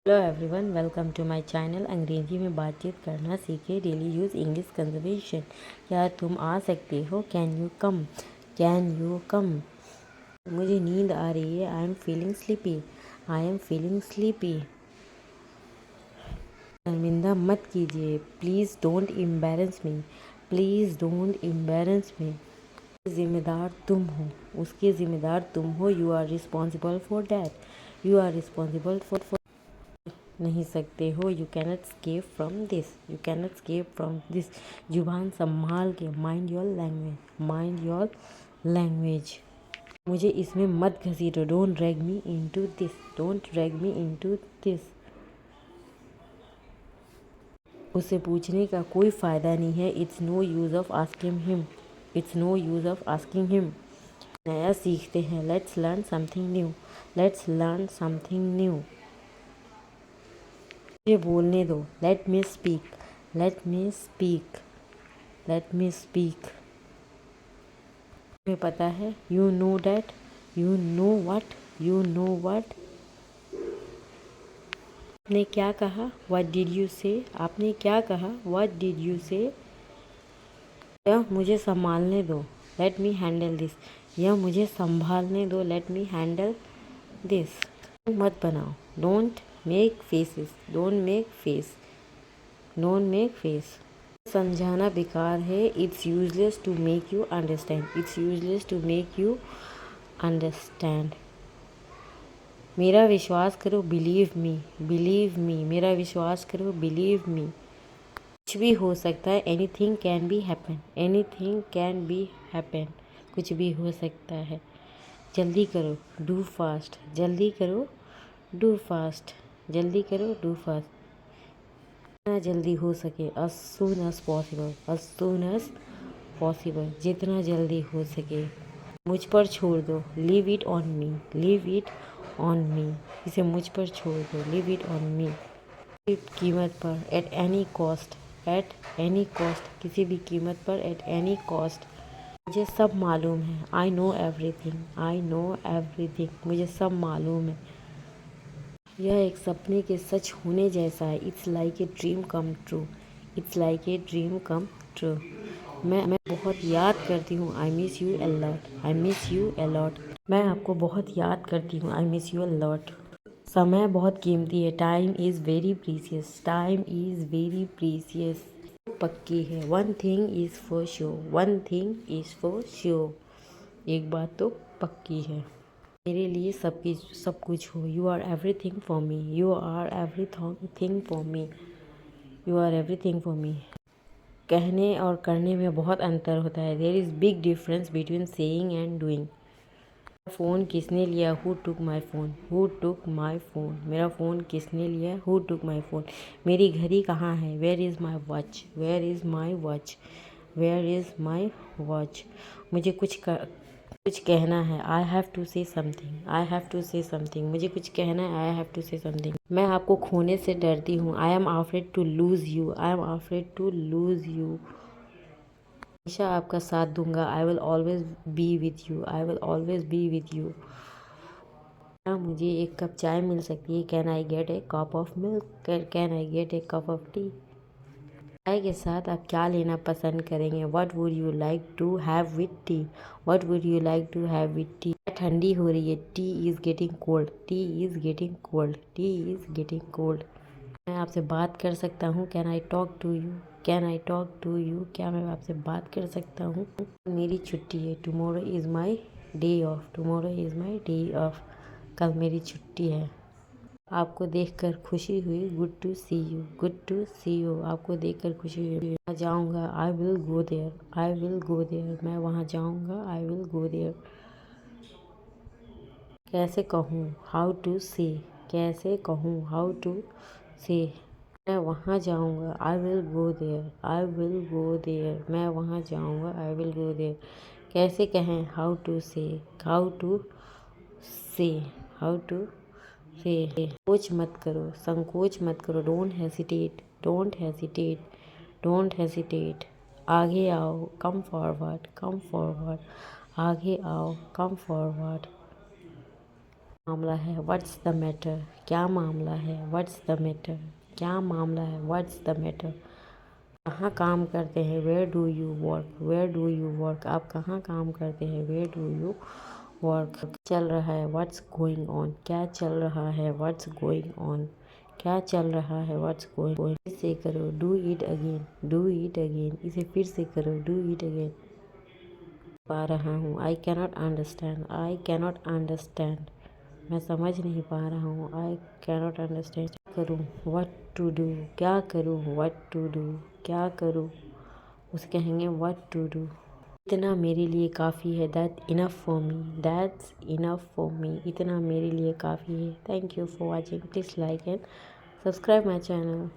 Hello everyone, welcome to my channel. अंग्रेजी में बातचीत करना सीखे, डेली यूज़ इंग्लिश कन्वर्सेशन। क्या तुम आ सकते हो? Can you come? Can you come? मुझे नींद आ रही है। I am feeling sleepy. I am feeling sleepy. शर्मिंदा मत कीजिए। Please don't embarrass me. Please don't embarrass me. जिम्मेदार तुम हो, उसके जिम्मेदार तुम हो। You are responsible for that. You are responsible for नहीं सकते हो। You cannot escape from this. You cannot escape from this. जुबान संभाल के। Mind your language. Mind your language. मुझे इसमें मत घसीटो। Don't drag me into this. Don't drag me into this. उससे पूछने का कोई फ़ायदा नहीं है। It's no use of asking him. It's no use of asking him. नया सीखते हैं। Let's learn something new. Let's learn something new. मुझे बोलने दो। Let me speak. Let me speak. Let me speak. तुम्हें पता है। You know that. You know what. You know what. आपने क्या कहा? वट डिड यू से? आपने क्या कहा? वट डिड यू से? यह मुझे संभालने दो। Let me handle this. यह मुझे संभालने दो। Let me handle this. मत बनाओ। Don't make faces. Don't make face. Don't make face. समझाना बेकार है। It's useless to make you understand. It's useless to make you understand. मेरा विश्वास करो। Believe me. Believe me. मेरा विश्वास करो। Believe me. कुछ भी हो सकता है। Anything can be happen. Anything can be happen. कुछ भी हो सकता है। जल्दी करो। Do fast. जल्दी करो। Do fast. जल्दी करो। Do fast. जितना जल्दी हो सके। as soon as possible। as soon as possible। जितना जल्दी हो सके। मुझ पर छोड़ दो। Leave it on me. Leave it on me. इसे मुझ पर छोड़ दो। Leave it on me. कीमत पर। At any cost. At any cost. किसी भी कीमत पर। At any cost. मुझे सब मालूम है। I know everything. I know everything. मुझे सब मालूम है। यह एक सपने के सच होने जैसा है। It's like a dream come true. It's like a dream come true. मैं बहुत याद करती हूँ। I miss you a lot. I miss you a lot. मैं आपको बहुत याद करती हूँ। I miss you a lot. समय बहुत कीमती है। Time is very precious. Time is very precious. पक्की है। One thing is for sure. One thing is for sure. एक बात तो पक्की है। मेरे लिए सब कुछ हो। You are everything for me. You are everything for me. You are everything for me. कहने और करने में बहुत अंतर होता है। There is big difference between saying and doing. Phone किसने लिया? Who took my phone. Who took my phone. मेरा फ़ोन किसने लिया? Who took my phone. मेरी घड़ी कहाँ है? Where is my watch. Where is my watch. Where is my watch. मुझे कुछ कहना है। I have to say something. I have to say something. मुझे कुछ कहना है। I have to say something. मैं आपको खोने से डरती हूँ। I am afraid to lose you. I am afraid to lose you. हमेशा आपका साथ दूंगा। I will always be with you. I will always be with you. क्या मुझे एक कप चाय मिल सकती है? Can I get a cup of milk. Can I get a cup of tea. चाय के साथ आप क्या लेना पसंद करेंगे? What would you like to have with tea. What would you like to have with tea. ठंडी हो रही है। Tea is getting cold. Tea is getting cold. Tea is getting cold. मैं आपसे बात कर सकता हूँ? Can I talk to you. Can I talk to you. क्या मैं आपसे बात कर सकता हूँ? मेरी छुट्टी है। Tomorrow is my day off. Tomorrow is my day off. कल मेरी छुट्टी है। आपको देखकर खुशी हुई। Good to see you. Good to see you. आपको देखकर खुशी हुई। मैं जाऊँगा। I will go there. I will go there. मैं वहाँ जाऊँगा। I will go there. कैसे कहूँ? हाउ टू से। कैसे कहूँ? हाउ टू से। मैं वहाँ जाऊँगा। I will go there. I will go there. मैं वहाँ जाऊँगा। I will go there. कैसे कहें? How to say. How to say. How to say. संकोच मत करो। संकोच मत करो। Don't hesitate. Don't hesitate. Don't hesitate. आगे आओ। Come forward. Come forward. आगे आओ। Come forward. मामला है, व्हाट्स द मैटर। क्या मामला है, व्हाट्स द मैटर। क्या मामला है, व्हाट्स द मैटर। कहाँ काम करते हैं, where do you work, where do you work. आप कहाँ काम करते हैं, वेयर डू यू वर्क। चल रहा है, व्हाट्स गोइंग ऑन। क्या चल रहा है, व्हाट्स गोइंग ऑन। क्या चल रहा है, व्हाट्स गोइंग ऑन। फिर से करो, do it again, do it again. इसे फिर से करो, डू इट अगेन। पा रहा हूँ, I cannot understand, I cannot understand. मैं समझ नहीं पा रहा हूँ, आई कैनॉट अंडरस्टैंड। करूँ, व्हाट टू डू। क्या करूँ, व्हाट टू डू। क्या करूँ, उसे कहेंगे व्हाट टू डू। इतना मेरे लिए काफ़ी है, that enough for me, that's enough for me. इतना मेरे लिए काफ़ी है। Thank you for watching, please like and subscribe my channel.